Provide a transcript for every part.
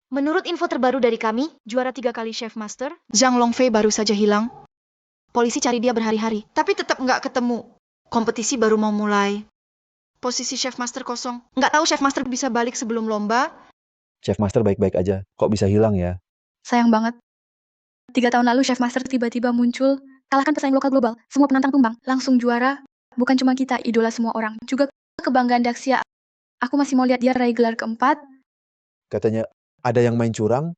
Menurut info terbaru dari kami, juara 3 kali Chef Master, Zhang Longfei baru saja hilang. Polisi cari dia berhari-hari, tapi tetap nggak ketemu. Kompetisi baru mau mulai. Posisi Chef Master kosong. Nggak tahu Chef Master bisa balik sebelum lomba. Chef Master baik-baik aja. Kok bisa hilang ya? Sayang banget. 3 tahun lalu Chef Master tiba-tiba muncul, kalahkan pesaing lokal global, semua penantang tumbang, langsung juara. Bukan cuma kita, idola semua orang, juga kebanggaan Daxia. Aku masih mau lihat dia raih gelar keempat. Katanya ada yang main curang,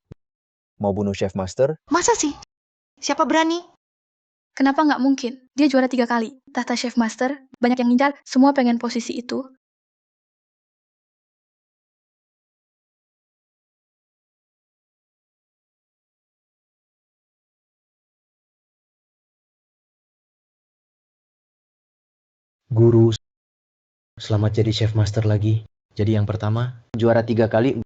mau bunuh Chef Master. Masa sih? Siapa berani? Kenapa nggak mungkin? Dia juara 3 kali. Tahta Chef Master, banyak yang ngincar, semua pengen posisi itu. Guru, selamat jadi Chef Master lagi. Jadi yang pertama, juara 3 kali.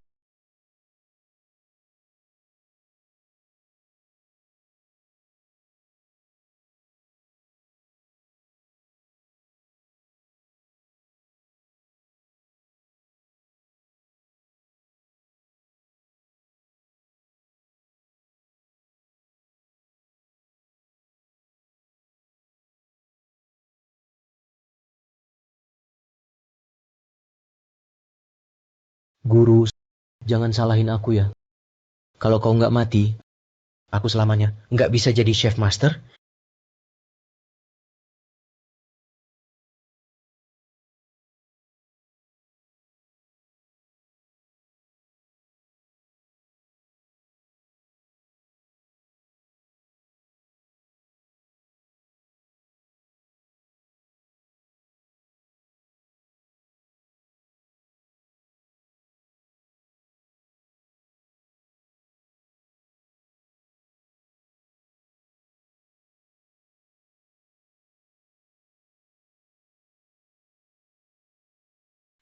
Guru, jangan salahin aku ya. Kalau kau nggak mati, aku selamanya nggak bisa jadi Chef Master.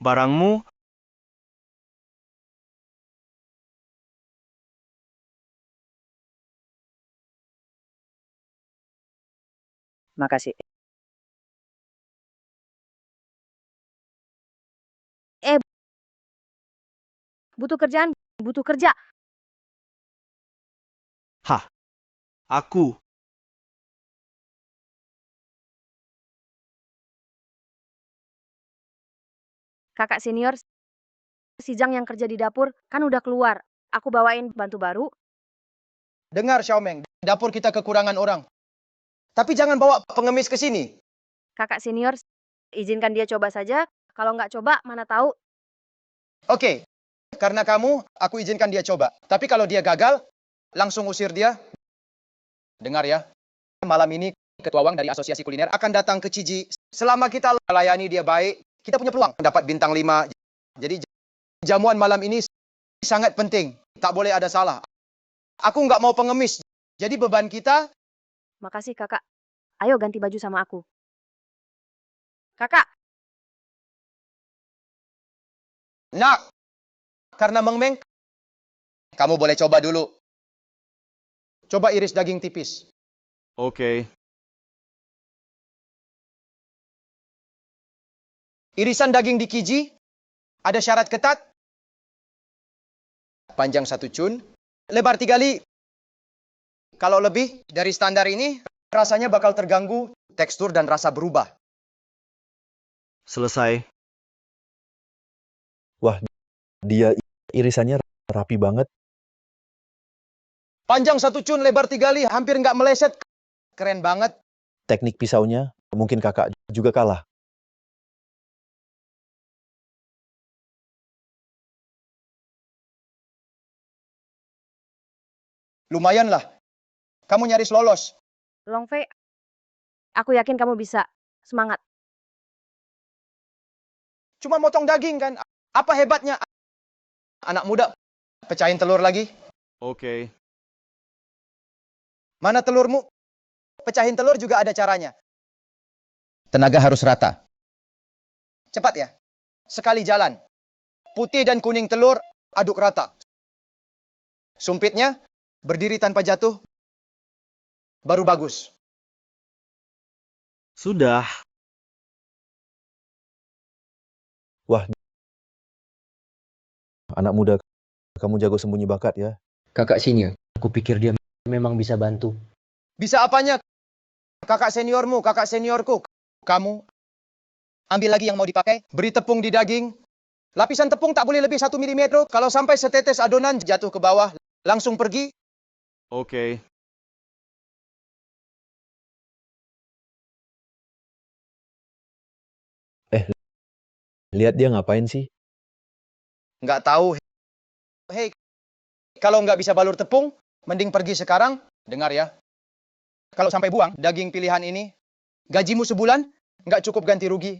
Barangmu. Makasih. Butuh kerjaan, butuh kerja. Hah, aku. Kakak senior, si Zhang yang kerja di dapur, kan udah keluar. Aku bawain bantu baru. Dengar Xiaomeng, dapur kita kekurangan orang. Tapi jangan bawa pengemis ke sini. Kakak senior, izinkan dia coba saja. Kalau nggak coba, mana tahu. Oke, karena kamu, aku izinkan dia coba. Tapi kalau dia gagal, langsung usir dia. Dengar ya, malam ini Ketua Wang dari Asosiasi Kuliner akan datang ke Ciji. Selama kita layani dia baik, kita punya peluang dapat bintang 5. Jadi jamuan malam ini sangat penting. Tak boleh ada salah. Aku nggak mau pengemis. Jadi beban kita... Makasih kakak. Ayo ganti baju sama aku. Kakak. Nak, karena Meng Meng, kamu boleh coba dulu. Coba iris daging tipis. Oke. Irisan daging di Kiji, ada syarat ketat. Panjang 1 cun, lebar 3 li. Kalau lebih dari standar ini, rasanya bakal terganggu, tekstur dan rasa berubah. Selesai. Wah, dia irisannya rapi banget. Panjang 1 cun, lebar 3 li, hampir nggak meleset. Keren banget. Teknik pisaunya, mungkin kakak juga kalah. Lumayan lah. Kamu nyaris lolos. Longfei, aku yakin kamu bisa. Semangat. Cuma motong daging kan. Apa hebatnya? Anak muda, pecahin telur lagi. Oke. Mana telurmu? Pecahin telur juga ada caranya. Tenaga harus rata. Cepat ya. Sekali jalan. Putih dan kuning telur, aduk rata. Sumpitnya, berdiri tanpa jatuh, baru bagus. Sudah. Wah, anak muda kamu jago sembunyi bakat ya. Kakak senior, aku pikir dia memang bisa bantu. Bisa apanya? Kakak seniormu, kakak seniorku. Kamu ambil lagi yang mau dipakai, beri tepung di daging. Lapisan tepung tak boleh lebih 1 mm. Kalau sampai setetes adonan jatuh ke bawah, langsung pergi. Oke. Lihat dia ngapain sih? Nggak tahu. Hei, kalau nggak bisa balur tepung, mending pergi sekarang. Dengar ya. Kalau sampai buang daging pilihan ini, gajimu sebulan nggak cukup ganti rugi.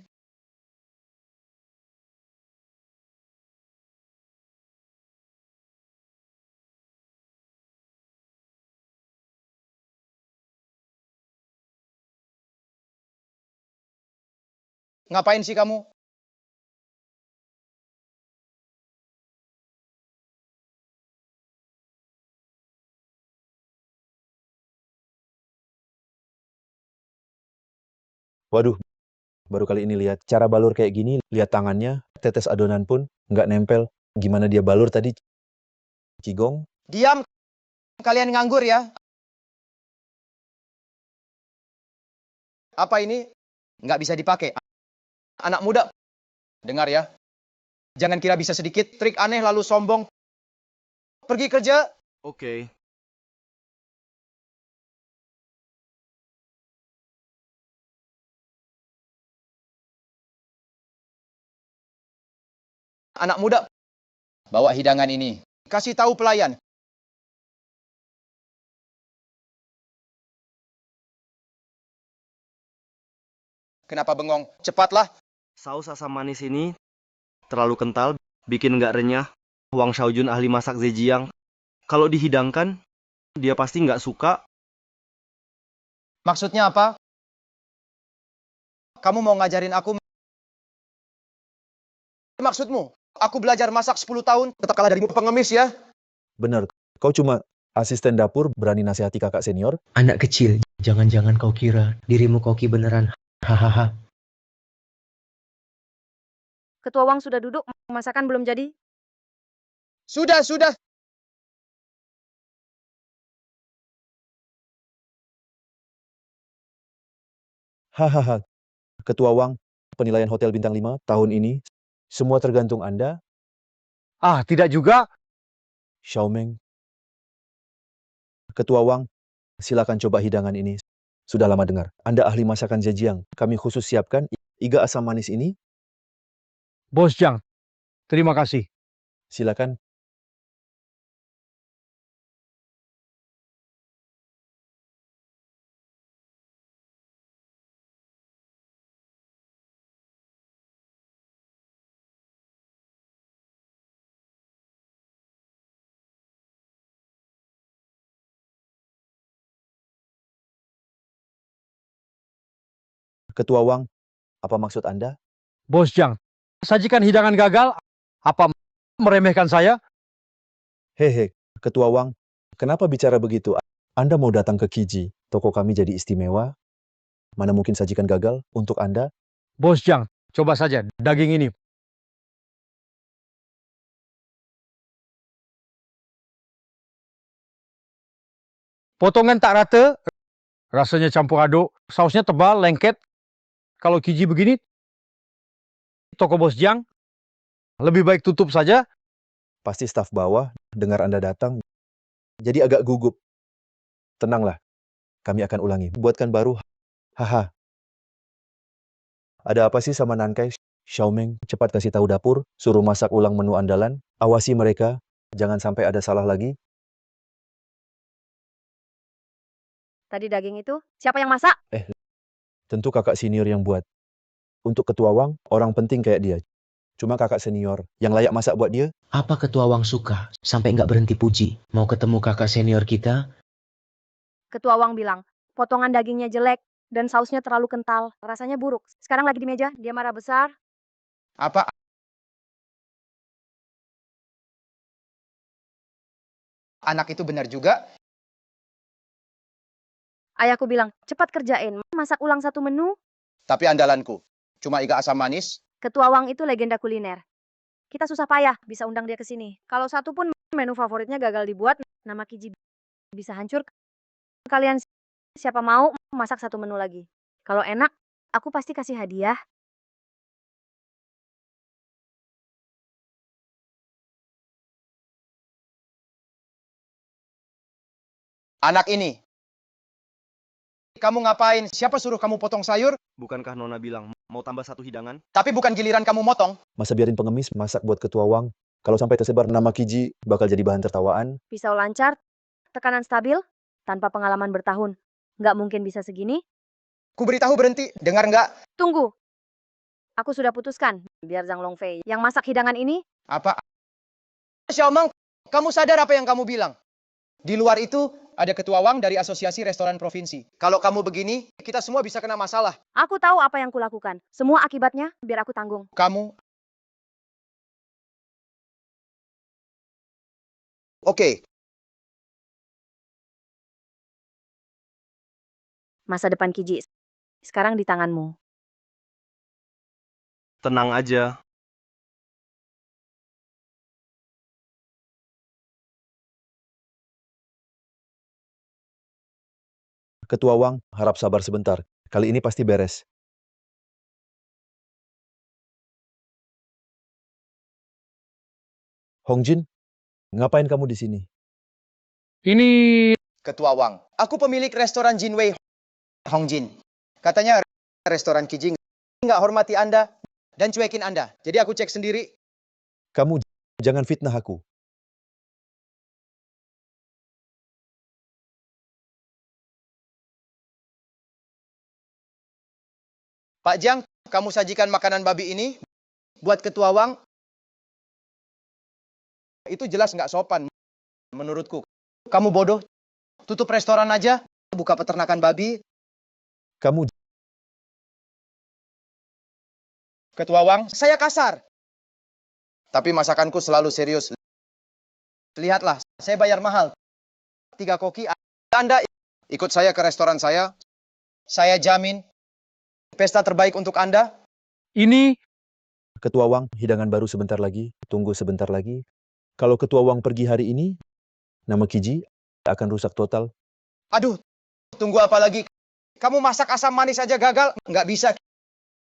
Ngapain sih kamu? Waduh, baru kali ini lihat cara balur kayak gini. Lihat tangannya, tetes adonan pun nggak nempel. Gimana dia balur tadi, Cigong? Diam, kalian nganggur ya. Apa ini? Nggak bisa dipakai. Anak muda, dengar ya. Jangan kira bisa sedikit trik aneh lalu sombong. Pergi kerja. Oke. Anak muda, bawa hidangan ini. Kasih tahu pelayan. Kenapa bengong? Cepatlah. Saus asam manis ini terlalu kental, bikin nggak renyah. Wang Xiaojun ahli masak Zhejiang. Kalau dihidangkan, dia pasti nggak suka. Maksudnya apa? Kamu mau ngajarin aku? Maksudmu? Aku belajar masak 10 tahun, tetap kalah darimu pengemis ya? Bener, kau cuma asisten dapur berani nasihati kakak senior? Anak kecil, jangan-jangan kau kira dirimu koki beneran. Hahaha. Ketua Wang sudah duduk, masakan belum jadi. Sudah, sudah. Hahaha, Ketua Wang, penilaian Hotel Bintang 5 tahun ini, semua tergantung Anda, Ah, tidak juga. Xiaomeng. Ketua Wang, silakan coba hidangan ini. Sudah lama dengar, Anda ahli masakan Zhejiang. Kami khusus siapkan iga asam manis ini. Bos Jang, terima kasih. Silakan. Ketua Wang, apa maksud Anda? Bos Jang, sajikan hidangan gagal, apa meremehkan saya? Hehe, Ketua Wang, kenapa bicara begitu? Anda mau datang ke Kiji, toko kami jadi istimewa? Mana mungkin sajikan gagal untuk Anda? Bos Jang, coba saja daging ini. Potongan tak rata, rasanya campur aduk, sausnya tebal, lengket. Kalau Kiji begini, toko Bos Jang, lebih baik tutup saja. Pasti staf bawah dengar Anda datang, jadi agak gugup. Tenanglah, kami akan ulangi. Buatkan baru. Haha. Ada apa sih sama Nankai? Xiaomeng, cepat kasih tahu dapur, suruh masak ulang menu andalan. Awasi mereka, jangan sampai ada salah lagi. Tadi daging itu, siapa yang masak? Tentu kakak senior yang buat. Untuk Ketua Wang, orang penting kayak dia. Cuma kakak senior yang layak masak buat dia. Apa Ketua Wang suka sampai nggak berhenti puji? Mau ketemu kakak senior kita? Ketua Wang bilang, potongan dagingnya jelek dan sausnya terlalu kental. Rasanya buruk. Sekarang lagi di meja, dia marah besar. Apa? Anak itu benar juga. Ayahku bilang, cepat kerjain, masak ulang satu menu. Tapi andalanku, cuma iga asam manis. Ketua Wang itu legenda kuliner. Kita susah payah bisa undang dia ke sini. Kalau satu pun menu favoritnya gagal dibuat, nama Kiji bisa hancur. Kalian siapa mau masak satu menu lagi? Kalau enak, aku pasti kasih hadiah. Anak ini, kamu ngapain? Siapa suruh kamu potong sayur? Bukankah Nona bilang mau tambah satu hidangan? Tapi bukan giliran kamu motong. Masa biarin pengemis masak buat ketua Wang? Kalau sampai tersebar nama Kiji, bakal jadi bahan tertawaan. Pisau lancar, tekanan stabil, tanpa pengalaman bertahun. Nggak mungkin bisa segini. Ku beritahu berhenti, dengar nggak? Tunggu. Aku sudah putuskan, biar Zhang Longfei yang masak hidangan ini. Apa? Xiaomang, kamu sadar apa yang kamu bilang? Di luar itu, ada ketua Wang dari Asosiasi Restoran Provinsi. Kalau kamu begini, kita semua bisa kena masalah. Aku tahu apa yang kulakukan. Semua akibatnya, biar aku tanggung. Kamu... Oke, Masa depan Kiji sekarang di tanganmu. Tenang aja. Ketua Wang, harap sabar sebentar. Kali ini pasti beres. Hongjin, ngapain kamu di sini? Ini Ketua Wang. Aku pemilik restoran Jinwei Hongjin. Katanya restoran Kiji nggak hormati Anda dan cuekin Anda. Jadi aku cek sendiri. Kamu jangan fitnah aku. Pak Jiang, kamu sajikan makanan babi ini buat Ketua Wang. Itu jelas nggak sopan menurutku. Kamu bodoh. Tutup restoran aja. Buka peternakan babi. Kamu Ketua Wang, saya kasar. Tapi masakanku selalu serius. Lihatlah, saya bayar mahal. 3 koki. Anda ikut saya ke restoran saya. Saya jamin pesta terbaik untuk Anda. ini Ketua Wang, hidangan baru sebentar lagi. Tunggu sebentar lagi. Kalau Ketua Wang pergi hari ini, nama Kiji akan rusak total. Aduh, tunggu apa lagi? Kamu masak asam manis aja gagal? Nggak bisa.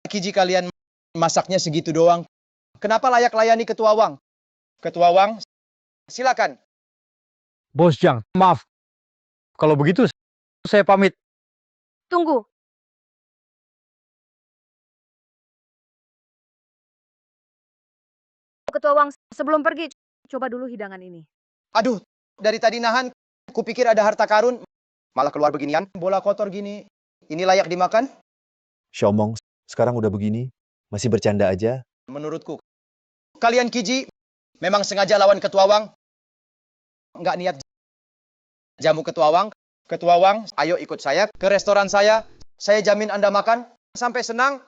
Kiji kalian masaknya segitu doang. Kenapa layak layani Ketua Wang? Ketua Wang, silakan. Bos Jiang, maaf. Kalau begitu saya pamit. Tunggu. Ketua Wang, sebelum pergi, coba dulu hidangan ini. Aduh, dari tadi nahan, kupikir ada harta karun. Malah keluar beginian, bola kotor gini. Ini layak dimakan? Xiaomong, sekarang udah begini, masih bercanda aja. Menurutku, kalian Kiji memang sengaja lawan Ketua Wang. Nggak niat jamu Ketua Wang. Ketua Wang, ayo ikut saya ke restoran saya. Saya jamin Anda makan sampai senang.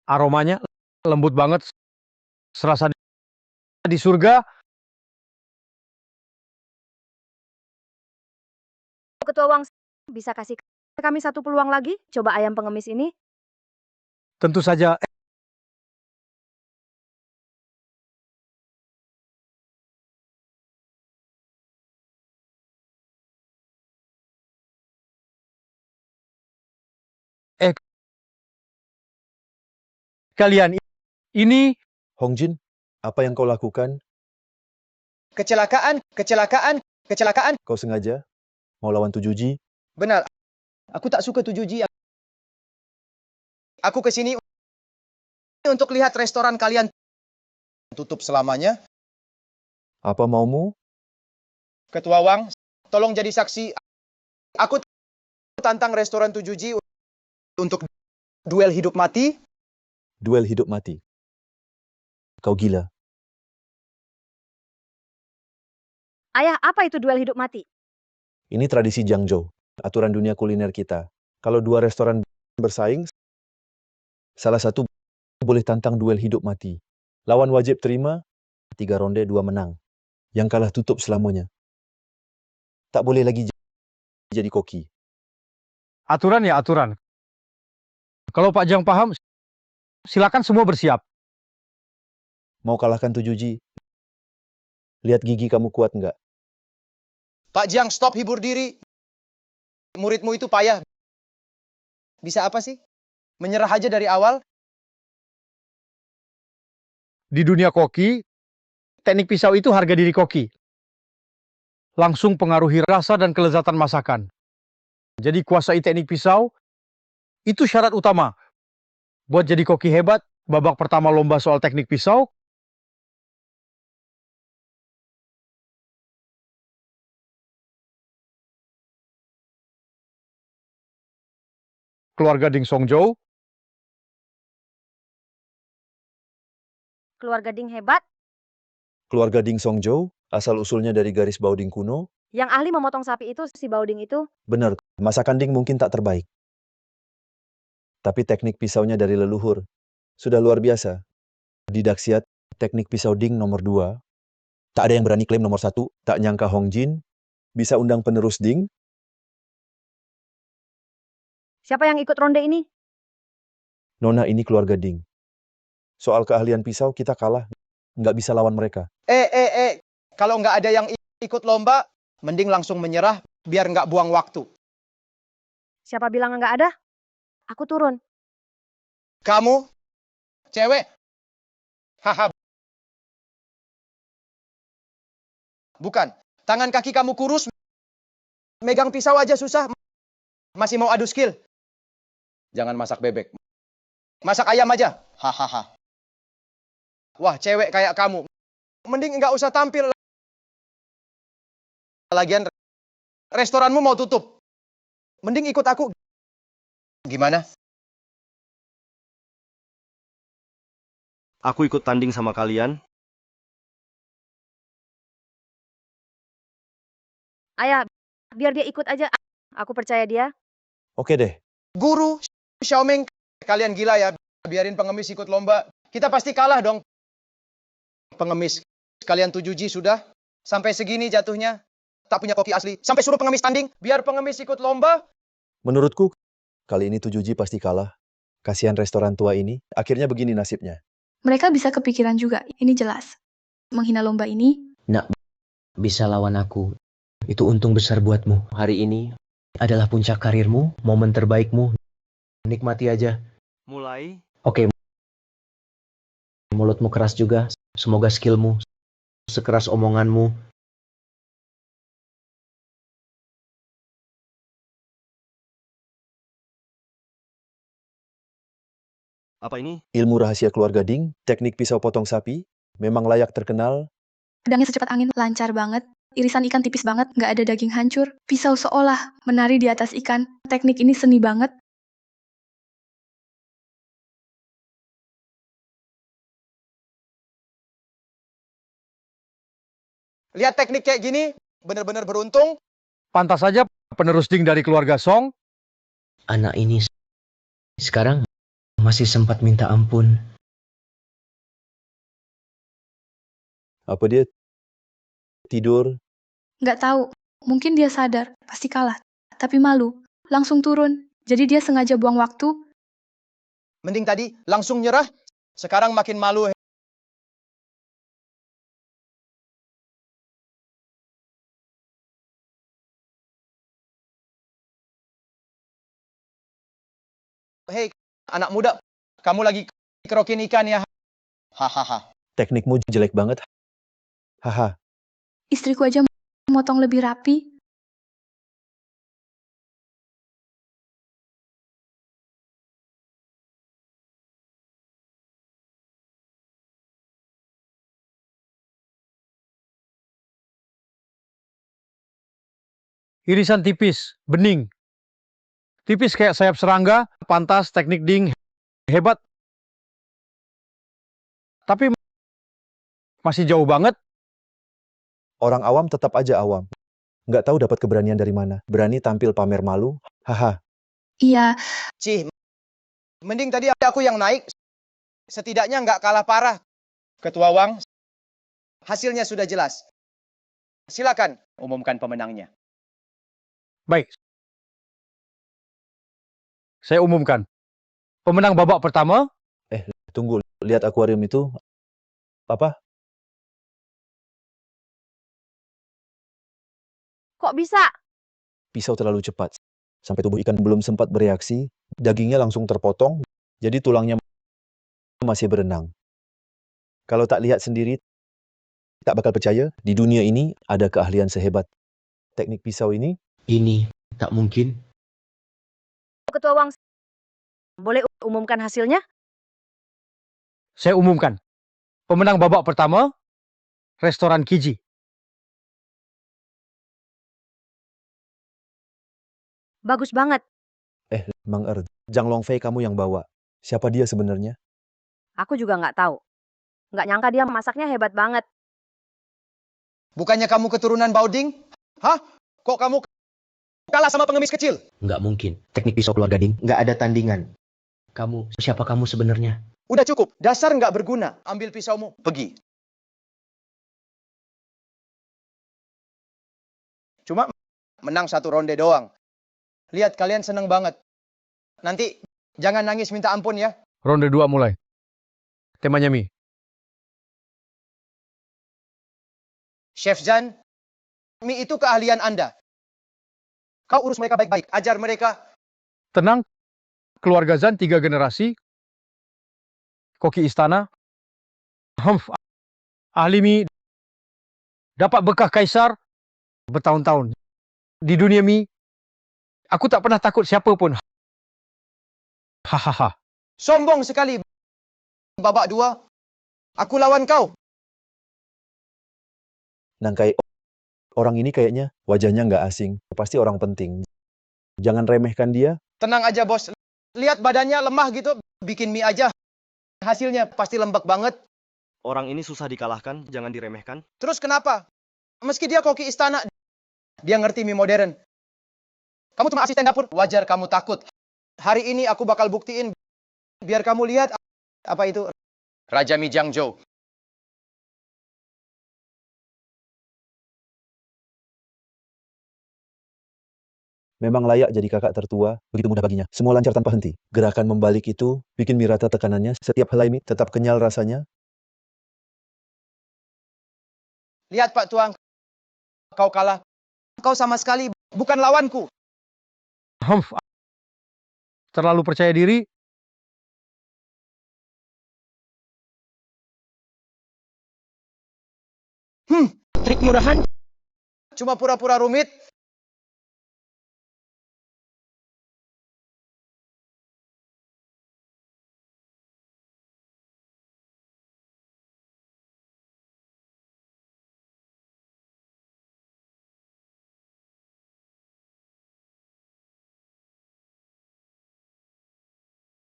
Aromanya lembut banget. Serasa di surga. Ketua Wang, bisa kasih kami satu peluang lagi? Coba ayam pengemis ini. Tentu saja. Kalian ini Hongjin, apa yang kau lakukan? Kecelakaan, kecelakaan, kecelakaan. Kau sengaja mau lawan Tujuji? Benar, aku tak suka 7G. Aku kesini untuk lihat restoran kalian tutup selamanya. Apa maumu? Ketua Wang, tolong jadi saksi. Aku tantang restoran 7G untuk duel hidup mati. Duel hidup mati. Kau gila. Ayah, apa itu duel hidup mati? Ini tradisi Jiangzhou, aturan dunia kuliner kita. Kalau dua restoran bersaing, salah satu boleh tantang duel hidup mati. Lawan wajib terima, 3 ronde 2 menang. Yang kalah tutup selamanya. Tak boleh lagi jadi koki. Aturan ya aturan. Kalau Pak Jiang paham, silakan semua bersiap. Mau kalahkan 7G? Lihat gigi kamu kuat nggak? Pak Jiang, stop hibur diri. Muridmu itu payah. Bisa apa sih? Menyerah aja dari awal? Di dunia koki, teknik pisau itu harga diri koki. Langsung pengaruhi rasa dan kelezatan masakan. Jadi kuasai teknik pisau, itu syarat utama. Buat jadi koki hebat, babak pertama lomba soal teknik pisau, keluarga Ding Songzhou, Keluarga Ding hebat, Keluarga Ding Songzhou, asal-usulnya dari garis Baoding kuno. yang ahli memotong sapi itu, si Bauding itu. Benar, masakan Ding mungkin tak terbaik. Tapi teknik pisaunya dari leluhur. Sudah luar biasa. Di Daxiat, teknik pisau Ding nomor 2. Tak ada yang berani klaim nomor 1. Tak nyangka Hong Jin bisa undang penerus Ding. Siapa yang ikut ronde ini? Nona ini keluarga Ding. Soal keahlian pisau kita kalah. Nggak bisa lawan mereka. Kalau nggak ada yang ikut lomba, mending langsung menyerah biar nggak buang waktu. Siapa bilang nggak ada? Aku turun. Kamu, cewek, haha. Bukan, tangan kaki kamu kurus, megang pisau aja susah, masih mau adu skill. Jangan masak bebek, masak ayam aja, hahaha. Wah, cewek kayak kamu, mending nggak usah tampil. Lagian restoranmu mau tutup, mending ikut aku. Gimana? Aku ikut tanding sama kalian. Ayah, biar dia ikut aja. Aku percaya dia. Oke deh. Guru, Xiaoming, kalian gila ya, biarin pengemis ikut lomba. Kita pasti kalah dong. Pengemis, kalian 7G sudah, sampai segini jatuhnya. Tak punya koki asli, sampai suruh pengemis tanding, biar pengemis ikut lomba. Menurutku, kali ini 7G pasti kalah. Kasihan restoran tua ini, akhirnya begini nasibnya. Mereka bisa kepikiran juga, ini jelas. Menghina lomba ini, Nak, bisa lawan aku. Itu untung besar buatmu. Hari ini adalah puncak karirmu, momen terbaikmu. Nikmati aja. Mulai, Oke, mulutmu keras juga. Semoga skillmu sekeras omonganmu. apa ini? Ilmu rahasia keluarga Ding, teknik pisau potong sapi, memang layak terkenal. pedangnya secepat angin, lancar banget. Irisan ikan tipis banget, nggak ada daging hancur. Pisau seolah menari di atas ikan. Teknik ini seni banget. Lihat teknik kayak gini, bener-bener beruntung. pantas saja penerus Ding dari keluarga Song. Anak ini sekarang masih sempat minta ampun. Apa dia tidur? Nggak tahu, mungkin dia sadar, pasti kalah. Tapi malu, langsung turun. Jadi dia sengaja buang waktu. Mending tadi langsung nyerah, sekarang makin malu. Hei, anak muda, kamu lagi kerokin ikan ya? Hahaha. Teknikmu jelek banget. Haha, Istriku aja motong lebih rapi. Irisan tipis, bening. Tipis kayak sayap serangga, pantas teknik Ding hebat. Tapi masih jauh banget. orang awam tetap aja awam. Nggak tahu dapat keberanian dari mana. Berani tampil pamer malu. Haha. Iya, Cih, mending tadi aku yang naik. Setidaknya nggak kalah parah. Ketua Wang, hasilnya sudah jelas. Silakan umumkan pemenangnya. Baik. Saya umumkan. Pemenang babak pertama, Tunggu, lihat akuarium itu. Apa? Kok bisa? Pisau terlalu cepat. Sampai tubuh ikan belum sempat bereaksi, dagingnya langsung terpotong, jadi tulangnya masih berenang. Kalau tak lihat sendiri, tak bakal percaya, di dunia ini ada keahlian sehebat teknik pisau ini. Ini tak mungkin. Ketua Wang, boleh umumkan hasilnya? saya umumkan. Pemenang babak pertama, restoran Kiji. Bagus banget. Mang Zhang Longfei kamu yang bawa. Siapa dia sebenarnya? Aku juga nggak tahu. Nggak nyangka dia masaknya hebat banget. Bukannya kamu keturunan Baoding? Hah? Kok kamu kalah sama pengemis kecil? Nggak mungkin. Teknik pisau keluarga Ding nggak ada tandingan. Siapa kamu sebenarnya? Udah cukup. Dasar nggak berguna. Ambil pisaumu. Pergi. Cuma menang 1 ronde doang. Lihat kalian seneng banget. Nanti jangan nangis minta ampun ya. Ronde 2 mulai. Temanya mie. Chef Zhan, mie itu keahlian Anda. Kau urus mereka baik-baik. Ajar mereka. Tenang, keluarga Zan 3 generasi, koki istana, ahli mie, dapat bekah kaisar, bertahun-tahun. Di dunia mie, aku tak pernah takut siapa pun. Hahaha. Sombong sekali. Babak 2. Aku lawan kau. Nangkai orang ini kayaknya wajahnya nggak asing. Pasti orang penting. Jangan remehkan dia. Tenang aja bos. Lihat badannya lemah gitu. Bikin mie aja. Hasilnya pasti lembek banget. Orang ini susah dikalahkan, jangan diremehkan. Terus kenapa? Meski dia koki istana, dia ngerti mie modern. Kamu cuma asisten dapur, wajar kamu takut. Hari ini aku bakal buktiin, biar kamu lihat apa itu Raja Mie Jiangzhou. Memang layak jadi kakak tertua, begitu mudah baginya. Semua lancar tanpa henti. Gerakan membalik itu bikin mie rata tekanannya. Setiap helai mie tetap kenyal rasanya. Lihat Pak Tuang, kau kalah. Kau sama sekali bukan lawanku. Terlalu percaya diri. Trik murahan. Cuma pura-pura rumit.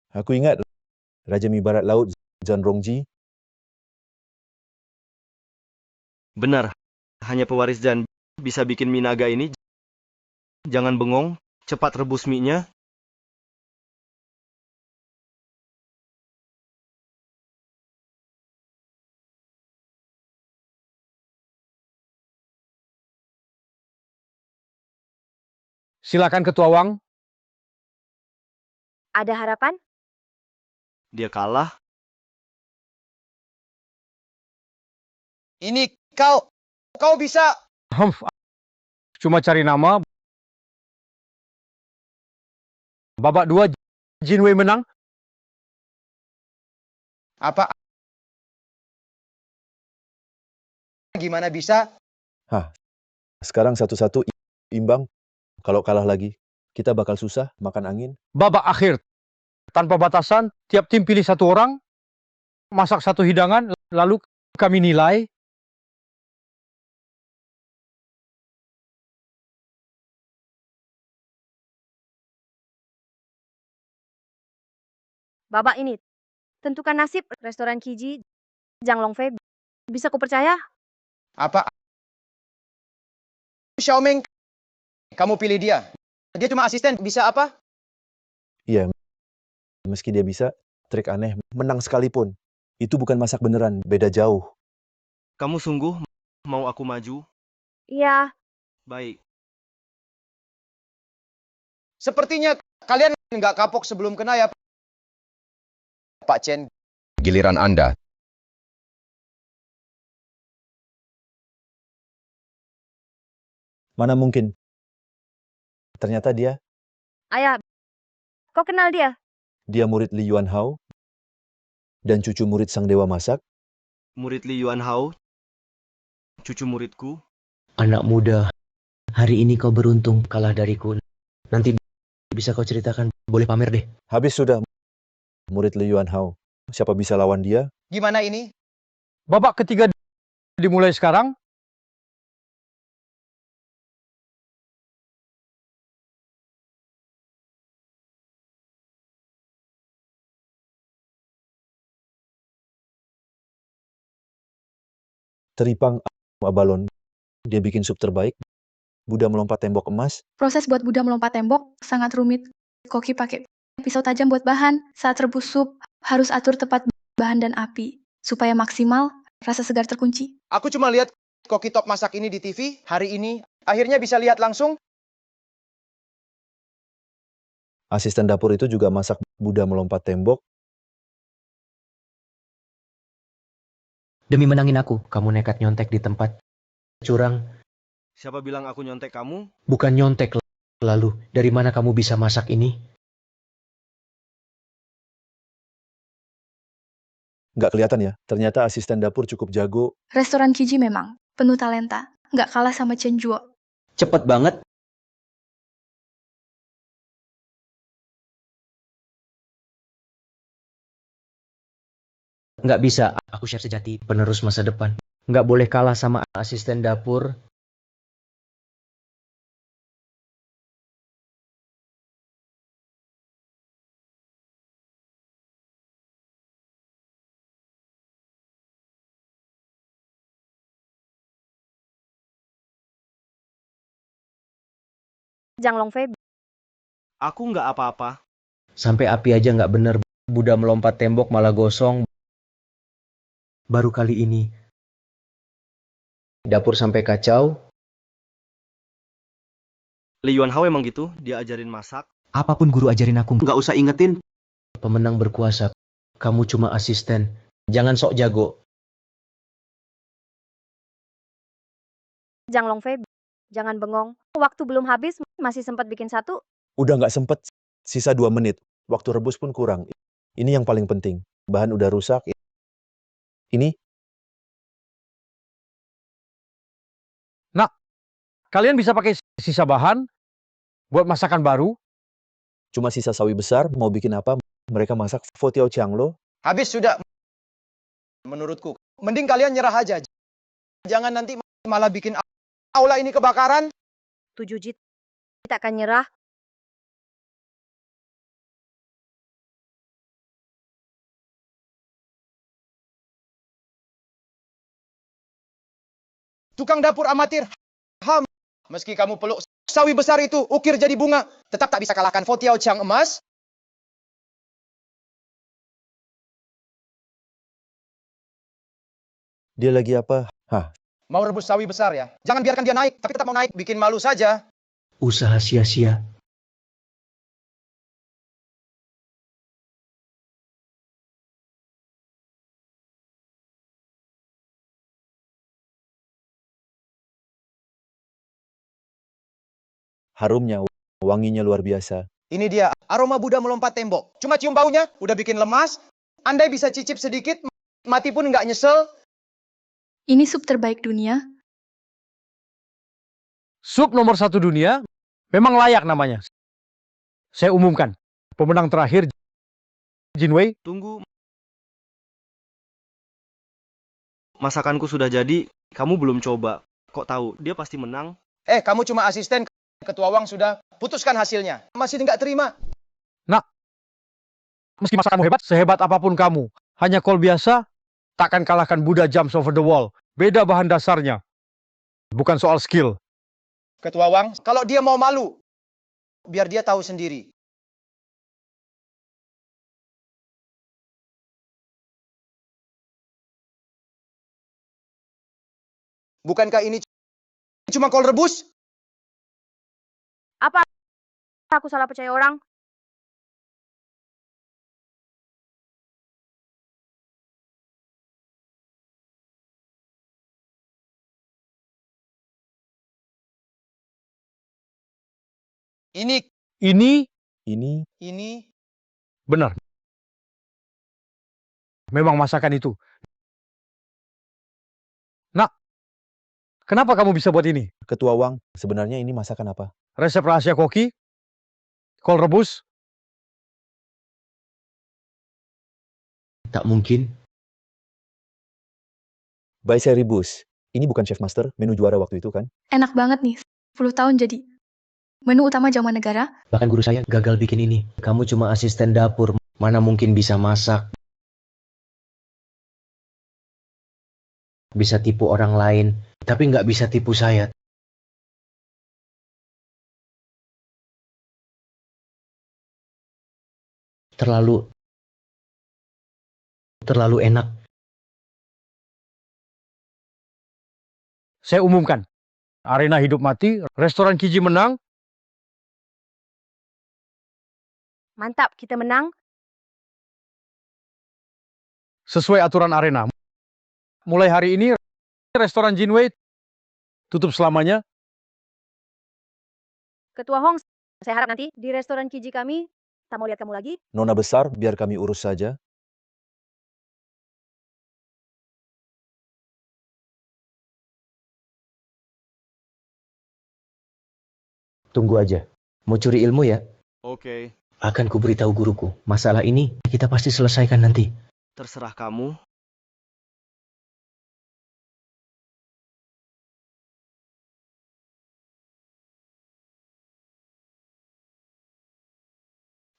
Aku ingat Raja Mie Barat Laut Zhan Rongji. Benar, hanya pewaris Zhan bisa bikin mie naga ini. Jangan bengong, cepat rebus mie-nya. Silakan Ketua Wang. Ada harapan? Dia kalah. Ini kau bisa. Cuma cari nama. Babak 2, Jin Wei menang. Apa? Gimana bisa? Sekarang 1-1 imbang. Kalau kalah lagi, kita bakal susah makan angin. Babak akhir. Tanpa batasan, tiap tim pilih 1 orang, masak 1 hidangan, lalu kami nilai. Babak ini, tentukan nasib restoran Kiji, Zhang Longfei. Bisa kupercaya? Apa? Xiaoming, kamu pilih dia. Dia cuma asisten, bisa apa? Iya, meski dia bisa, trik aneh, menang sekalipun. Itu bukan masak beneran, beda jauh. Kamu sungguh mau aku maju? Iya, Baik. Sepertinya kalian nggak kapok sebelum kena ya, Pak Chen. Giliran Anda. Mana mungkin? Ternyata ayah, kau kenal dia? dia murid Li Yuan Hao dan cucu murid sang dewa masak. Murid Li Yuan Hao, cucu muridku. Anak muda, hari ini kau beruntung kalah dariku. Nanti bisa kau ceritakan, boleh pamer deh. Habis sudah murid Li Yuan Hao. Siapa bisa lawan dia? Gimana ini? Babak ketiga dimulai sekarang. Teripang abalon. Dia bikin sup terbaik. Buddha melompat tembok emas. Proses buat Buddha melompat tembok sangat rumit. Koki pakai pisau tajam buat bahan. Saat rebus sup, harus atur tepat bahan dan api. Supaya maksimal, rasa segar terkunci. Aku cuma lihat Koki Top masak ini di TV hari ini. Akhirnya bisa lihat langsung. Asisten dapur itu juga masak Buddha melompat tembok. Demi menangin aku, kamu nekat nyontek di tempat curang. Siapa bilang aku nyontek kamu? Bukan nyontek. Lalu, dari mana kamu bisa masak ini? Nggak kelihatan ya, ternyata asisten dapur cukup jago. Restoran Kiji memang penuh talenta. Nggak kalah sama Chen Juo. Cepet banget. Nggak bisa, aku chef sejati, penerus masa depan. Nggak boleh kalah sama asisten dapur. Zhang Longfei, Aku nggak apa-apa. Sampai api aja nggak bener. Buddha melompat tembok malah gosong. Baru kali ini. Dapur sampai kacau. Li Yuan Hao emang gitu, dia ajarin masak. Apapun guru ajarin aku, nggak usah ingetin. Pemenang berkuasa. Kamu cuma asisten. Jangan sok jago. Zhang Longfei, jangan bengong. Waktu belum habis, masih sempat bikin satu. Udah nggak sempet, sisa 2 menit. Waktu rebus pun kurang. Ini yang paling penting. Bahan udah rusak. Ini Kalian bisa pakai sisa bahan buat masakan baru. cuma sisa sawi besar, mau bikin apa? Mereka masak Fotiao Chianglo. Habis sudah. Menurutku, mending kalian nyerah aja. Jangan nanti malah bikin aula ini kebakaran. 7 jit, kita akan nyerah. Tukang dapur amatir. Ham. Meski kamu peluk sawi besar itu, ukir jadi bunga, tetap tak bisa kalahkan Fotiao Chang emas. Dia lagi apa? Hah, Mau rebus sawi besar ya? Jangan biarkan dia naik, tapi tetap mau naik. Bikin malu saja. Usaha sia-sia. harumnya, wanginya luar biasa. Ini dia, aroma Buddha melompat tembok. Cuma cium baunya, udah bikin lemas. Andai bisa cicip sedikit, mati pun nggak nyesel. Ini sup terbaik dunia. Sup nomor 1 dunia, memang layak namanya. Saya umumkan, pemenang terakhir, Jinwei. Tunggu. Masakanku sudah jadi, kamu belum coba. Kok tahu, dia pasti menang. Kamu cuma asisten, ketua Wang sudah putuskan hasilnya. Masih nggak terima. Meski masakanmu hebat, sehebat apapun kamu, hanya kol biasa, takkan kalahkan Buddha Jumps Over the Wall. Beda bahan dasarnya. Bukan soal skill. Ketua Wang, kalau dia mau malu, biar dia tahu sendiri. Bukankah ini cuma kol rebus? Apa aku salah percaya orang? Ini, Ini ini, benar. Memang masakan itu. Nak, kenapa kamu bisa buat ini? Ketua Wang, sebenarnya ini masakan apa? Resep rahasia koki, kol rebus, Tak mungkin. By Rebus. Ini bukan Chef Master, menu juara waktu itu kan? Enak banget nih, 10 tahun jadi. Menu utama jamuan negara, Bahkan guru saya gagal bikin ini. Kamu cuma asisten dapur, mana mungkin bisa masak. Bisa tipu orang lain, tapi nggak bisa tipu saya. Terlalu enak. saya umumkan. Arena hidup mati, restoran Kiji menang. Mantap, kita menang. Sesuai aturan arena. Mulai hari ini, restoran Jinwei tutup selamanya. Ketua Hong, saya harap nanti di restoran Kiji kami, tak mau lihat kamu lagi. Nona besar, biar kami urus saja. Tunggu aja. Mau curi ilmu ya? Oke, Akan kuberitahu guruku. Masalah ini kita pasti selesaikan nanti. terserah kamu.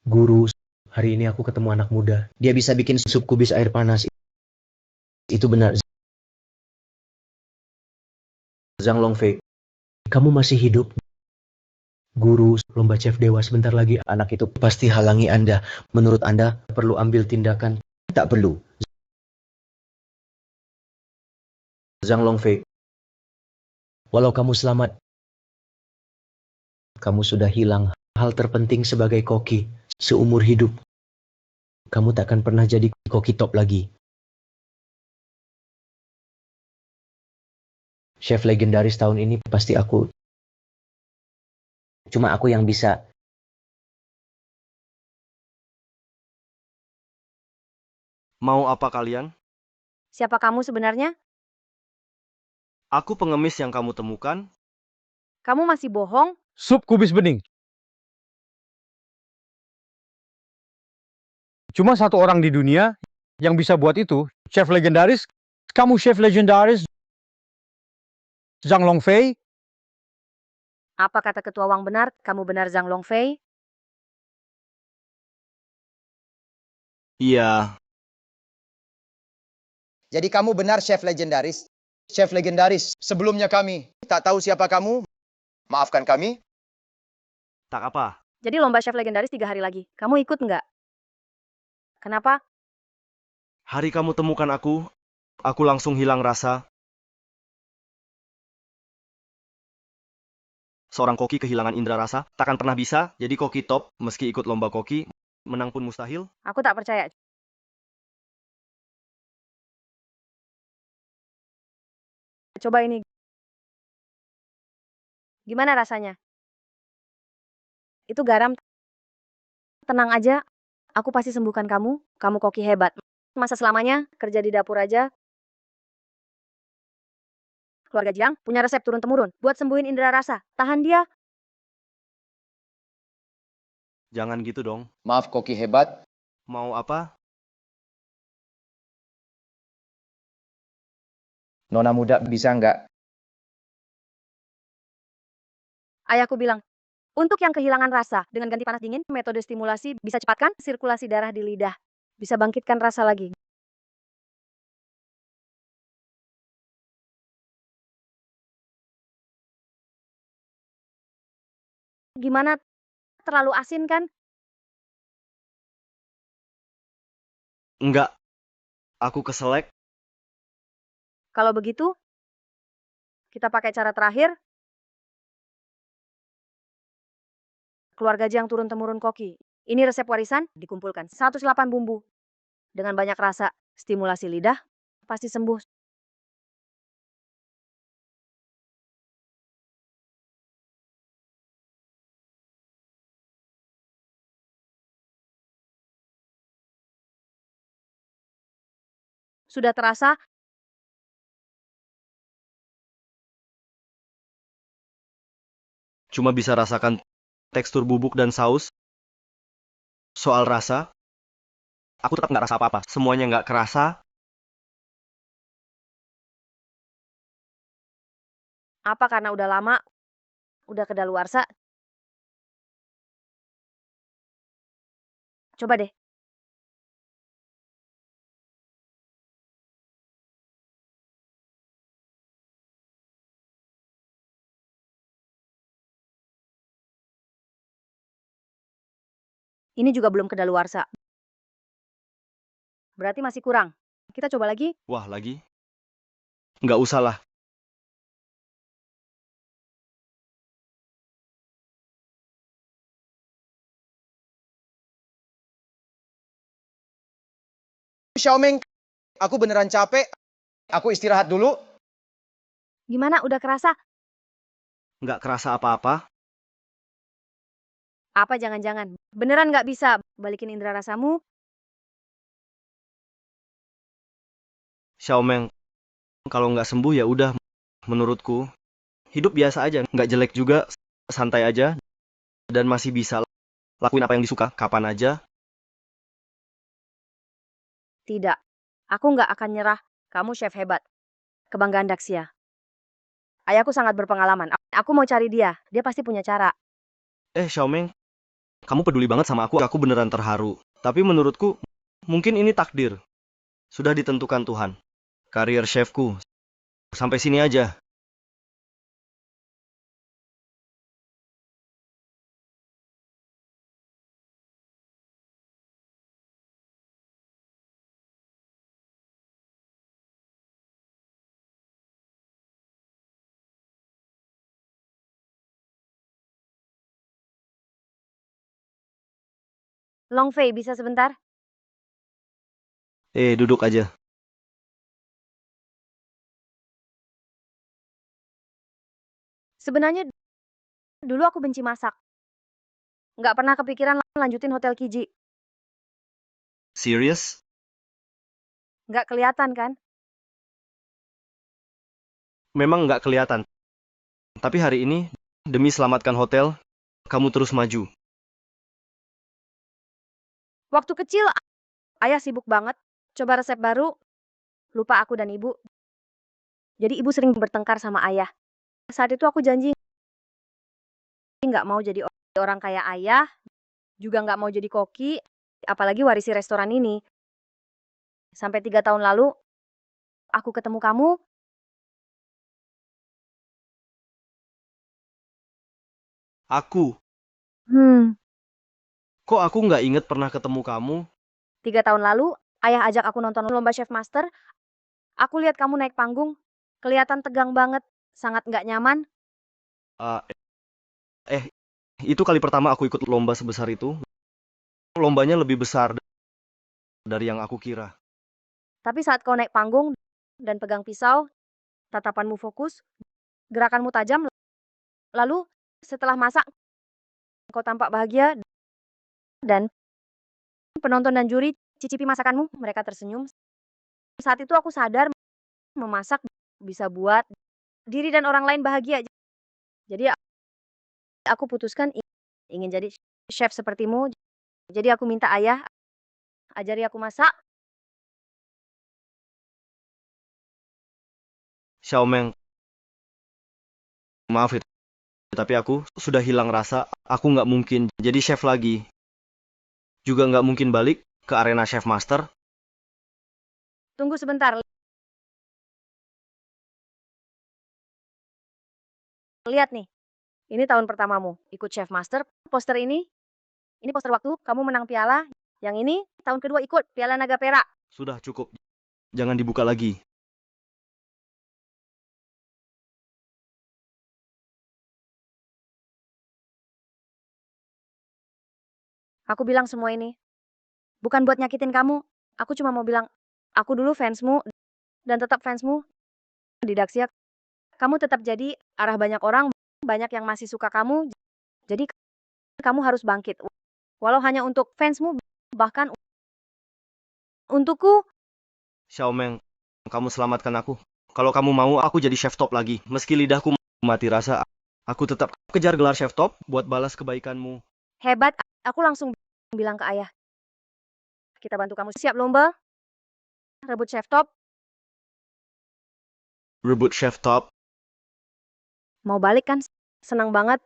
Guru, hari ini aku ketemu anak muda. Dia bisa bikin sup kubis air panas. Itu benar. Zhang Longfei, kamu masih hidup? Guru, lomba chef dewa sebentar lagi. Anak itu pasti halangi Anda. Menurut Anda, perlu ambil tindakan? Tak perlu. Zhang Longfei, walau kamu selamat, kamu sudah hilang hal terpenting sebagai koki. Seumur hidup, kamu takkan pernah jadi koki top lagi. Chef legendaris tahun ini pasti aku. Cuma aku yang bisa. Mau apa kalian? Siapa kamu sebenarnya? Aku pengemis yang kamu temukan. Kamu masih bohong? Sup kubis bening. Cuma satu orang di dunia yang bisa buat itu, chef legendaris. Kamu chef legendaris Zhang Longfei. Apa kata Ketua Wang benar? Kamu benar Zhang Longfei? Iya, jadi kamu benar chef legendaris. Chef legendaris, sebelumnya kami tak tahu siapa kamu. Maafkan kami. tak apa. Jadi lomba chef legendaris 3 hari lagi. Kamu ikut nggak? Kenapa? Hari kamu temukan aku langsung hilang rasa. Seorang koki kehilangan indera rasa, takkan pernah bisa jadi koki top meski ikut lomba koki, menang pun mustahil. Aku tak percaya. Coba ini. Gimana rasanya? Itu garam. Tenang aja, aku pasti sembuhkan kamu. Kamu koki hebat. Masa selamanya kerja di dapur aja. Keluarga Jiang punya resep turun-temurun buat sembuhin indera rasa. Tahan dia. Jangan gitu dong. Maaf koki hebat. Mau apa? Nona muda bisa nggak? Ayahku bilang, untuk yang kehilangan rasa, dengan ganti panas dingin, metode stimulasi bisa cepatkan sirkulasi darah di lidah. Bisa bangkitkan rasa lagi. Gimana? Terlalu asin kan? Enggak, aku keselak. Kalau begitu, kita pakai cara terakhir. Keluarga Jiang turun-temurun koki. Ini resep warisan, dikumpulkan 108 bumbu. Dengan banyak rasa, stimulasi lidah, pasti sembuh. Sudah terasa? Cuma bisa rasakan tekstur bubuk dan saus. Soal rasa, aku tetap nggak rasa apa-apa. Semuanya nggak kerasa. Apa karena udah lama, udah kedaluarsa? Coba deh. Ini juga belum kedaluarsa. Berarti masih kurang. Kita coba lagi. Wah, lagi? Nggak usah lah. Xiaoming, aku beneran capek. Aku istirahat dulu. Gimana? Udah kerasa? Nggak kerasa apa-apa. Apa jangan-jangan? Beneran nggak bisa balikin indera rasamu? Xiaomeng, kalau nggak sembuh ya udah. Menurutku, hidup biasa aja. Nggak jelek juga, santai aja. Dan masih bisa lakuin apa yang disuka, kapan aja. Tidak. Aku nggak akan nyerah. Kamu chef hebat. Kebanggaan Daxia. Ayahku sangat berpengalaman. Aku mau cari dia. Dia pasti punya cara. Xiaomeng, kamu peduli banget sama aku. Aku beneran terharu. Tapi menurutku, mungkin ini takdir. Sudah ditentukan Tuhan. Karier chefku. Sampai sini aja. Long Fei, bisa sebentar? Duduk aja. Sebenarnya dulu aku benci masak. Nggak pernah kepikiran lanjutin Hotel Kiji. Serius? Nggak kelihatan kan? Memang nggak kelihatan. Tapi hari ini, demi selamatkan hotel, kamu terus maju. Waktu kecil, ayah sibuk banget. Coba resep baru, lupa aku dan ibu. Jadi ibu sering bertengkar sama ayah. Saat itu aku janji nggak mau jadi orang kayak ayah, juga nggak mau jadi koki, apalagi warisi restoran ini. Sampai 3 tahun lalu, aku ketemu kamu. Aku? Hmm, Kok aku nggak inget pernah ketemu kamu? 3 tahun lalu, ayah ajak aku nonton lomba Chef Master. Aku lihat kamu naik panggung, kelihatan tegang banget, sangat nggak nyaman. Ah, itu kali pertama aku ikut lomba sebesar itu. Lombanya lebih besar dari yang aku kira. Tapi saat kau naik panggung dan pegang pisau, tatapanmu fokus, gerakanmu tajam, lalu setelah masak, kau tampak bahagia, dan penonton dan juri cicipi masakanmu, mereka tersenyum. Saat itu aku sadar memasak bisa buat diri dan orang lain bahagia. Jadi aku putuskan ingin jadi chef sepertimu. Jadi aku minta ayah ajari aku masak. Xiaomeng, maaf ya, tapi aku sudah hilang rasa. Aku nggak mungkin jadi chef lagi. Juga nggak mungkin balik ke arena chef master. Tunggu sebentar. Lihat nih, Ini tahun pertamamu ikut Chef Master. Poster ini poster waktu kamu menang piala. Yang ini tahun kedua ikut Piala Naga Perak. Sudah cukup. Jangan dibuka lagi. Aku bilang semua ini bukan buat nyakitin kamu. Aku cuma mau bilang, aku dulu fansmu dan tetap fansmu. Di Daxia, kamu tetap jadi arah banyak orang, banyak yang masih suka kamu. Jadi kamu harus bangkit. Walau hanya untuk fansmu, bahkan untukku. Xiaomeng, kamu selamatkan aku. Kalau kamu mau, aku jadi chef top lagi. Meski lidahku mati rasa, aku tetap kejar gelar chef top buat balas kebaikanmu. Hebat, aku langsung bilang ke ayah. Kita bantu kamu siap lomba. Rebut chef top. Rebut chef top. Mau balik kan? Senang banget.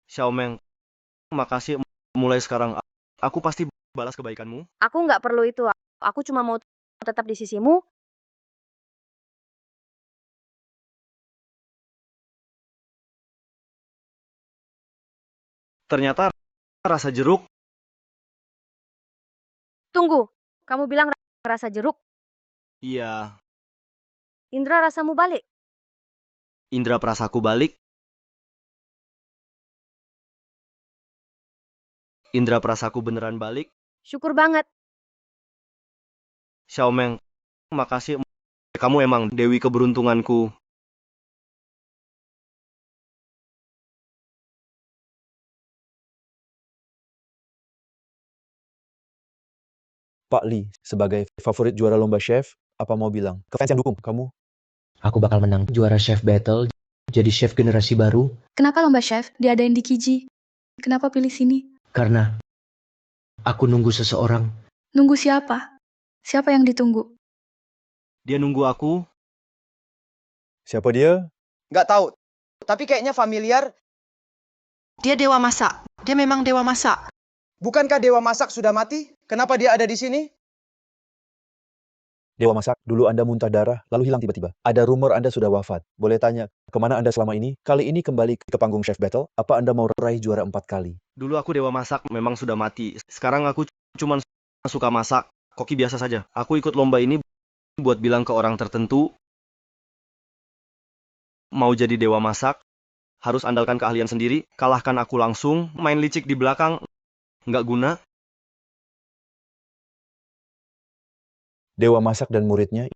Xiaomeng, makasih. Mulai sekarang, aku pasti balas kebaikanmu. Aku nggak perlu itu. Aku cuma mau tetap di sisimu. Ternyata rasa jeruk. Tunggu, kamu bilang rasa jeruk. Iya, Indra rasamu balik. indera perasaku balik. Indera perasaku beneran balik. Syukur banget. Xiaomeng, makasih. Kamu emang dewi keberuntunganku. Pak Li, sebagai favorit juara lomba chef, apa mau bilang ke fans yang dukung kamu? Aku bakal menang juara chef battle, jadi chef generasi baru, Kenapa lomba chef diadain di Kiji? Kenapa pilih sini? karena aku nunggu seseorang. Nunggu siapa? Siapa yang ditunggu? Dia nunggu aku. Siapa dia? Nggak tahu. Tapi kayaknya familiar. Dia dewa masak. Dia memang dewa masak. Bukankah Dewa Masak sudah mati? Kenapa dia ada di sini? Dewa Masak, dulu Anda muntah darah, lalu hilang tiba-tiba. Ada rumor Anda sudah wafat. Boleh tanya, kemana Anda selama ini? Kali ini kembali ke panggung Chef Battle, apa Anda mau raih juara 4 kali? Dulu aku dewa masak, memang sudah mati. Sekarang aku cuma suka masak. Koki biasa saja. Aku ikut lomba ini buat bilang ke orang tertentu, mau jadi dewa masak, harus andalkan keahlian sendiri. Kalahkan aku langsung, main licik di belakang, nggak guna. Dewa Masak dan muridnya,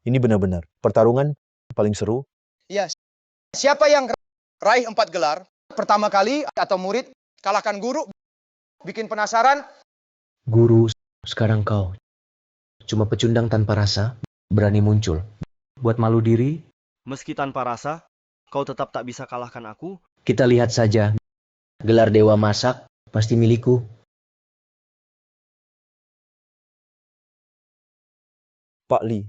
ini benar-benar pertarungan paling seru. Ya, siapa yang raih 4 gelar pertama kali atau murid kalahkan guru, bikin penasaran. Guru, sekarang kau. Cuma pecundang tanpa rasa, berani muncul. Buat malu diri, Meski tanpa rasa, kau tetap tak bisa kalahkan aku. kita lihat saja. Gelar Dewa Masak pasti milikku. Pak Li,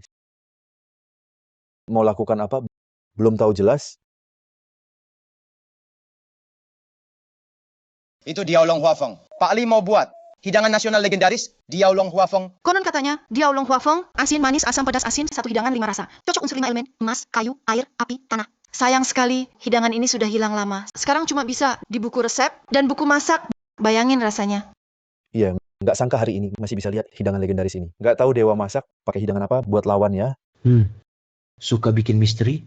mau lakukan apa? Belum tahu jelas. Itu Diaolong Huafeng. Pak Li mau buat hidangan nasional legendaris Diaolong Huafeng. Konon katanya, dia ulung huafeng, asin, manis, asam, pedas, asin, satu hidangan 5 rasa. Cocok unsur 5 elemen, emas, kayu, air, api, tanah. Sayang sekali, hidangan ini sudah hilang lama. Sekarang cuma bisa di buku resep dan buku masak. Bayangin rasanya. Iya, nggak sangka hari ini masih bisa lihat hidangan legendaris ini. Nggak tahu Dewa Masak pakai hidangan apa buat lawan ya. Suka bikin misteri?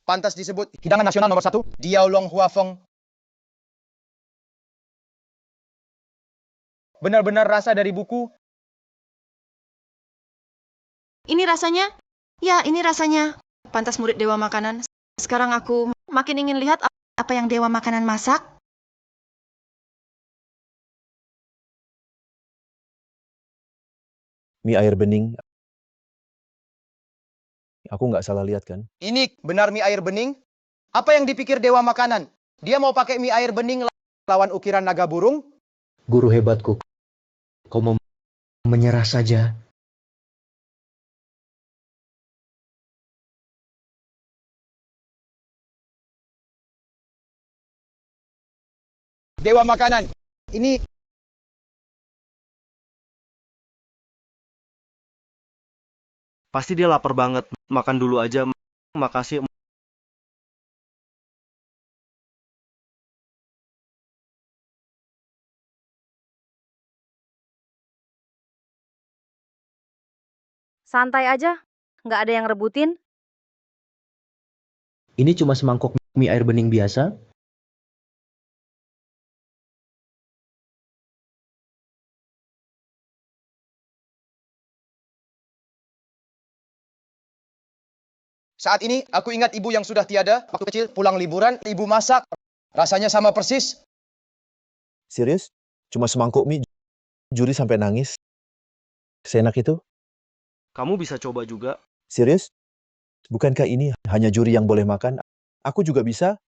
Pantas disebut hidangan nasional nomor 1, Diaolong Huafeng. Benar-benar rasa dari buku. Ini rasanya? Ya, ini rasanya. Pantas murid Dewa Makanan. Sekarang aku makin ingin lihat apa yang Dewa Makanan masak. Mie air bening. Aku nggak salah lihat kan? Ini benar mie air bening? Apa yang dipikir Dewa Makanan? Dia mau pakai mie air bening lawan ukiran naga burung? Guru hebatku. Kau mau menyerah saja. Dewa Makanan, ini Pasti dia lapar banget. Makan dulu aja. Makasih. Santai aja, nggak ada yang rebutin. Ini cuma semangkok mie air bening biasa. Saat ini aku ingat ibu yang sudah tiada. Waktu kecil pulang liburan, ibu masak. Rasanya sama persis. Serius? Cuma semangkuk mie, juri sampai nangis. Seenak itu? Kamu bisa coba juga. Serius? Bukankah ini hanya juri yang boleh makan? Aku juga bisa.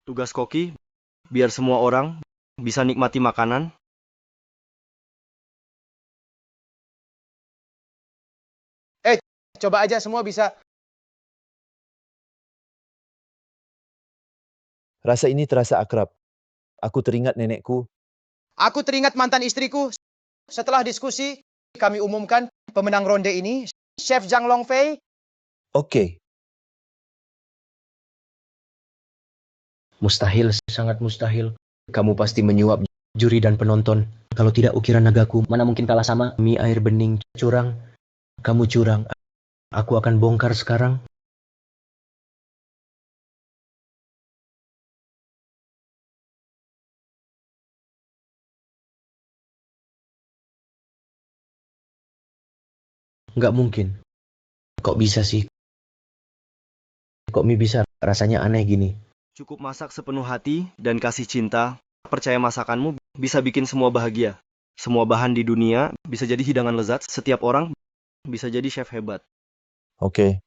Tugas Koki, biar semua orang bisa nikmati makanan. Coba aja semua bisa. Rasa ini terasa akrab. Aku teringat nenekku. Aku teringat mantan istriku. Setelah diskusi, kami umumkan pemenang ronde ini, Chef Zhang Longfei. Oke, Mustahil, sangat mustahil. Kamu pasti menyuap juri dan penonton. Kalau tidak ukiran nagaku, mana mungkin kalah sama mie air bening. Curang. Kamu curang. Aku akan bongkar sekarang. Nggak mungkin. Kok bisa sih? Kok mie bisa rasanya aneh gini? Cukup masak sepenuh hati dan kasih cinta. Percaya masakanmu bisa bikin semua bahagia. Semua bahan di dunia bisa jadi hidangan lezat. Setiap orang bisa jadi chef hebat. oke.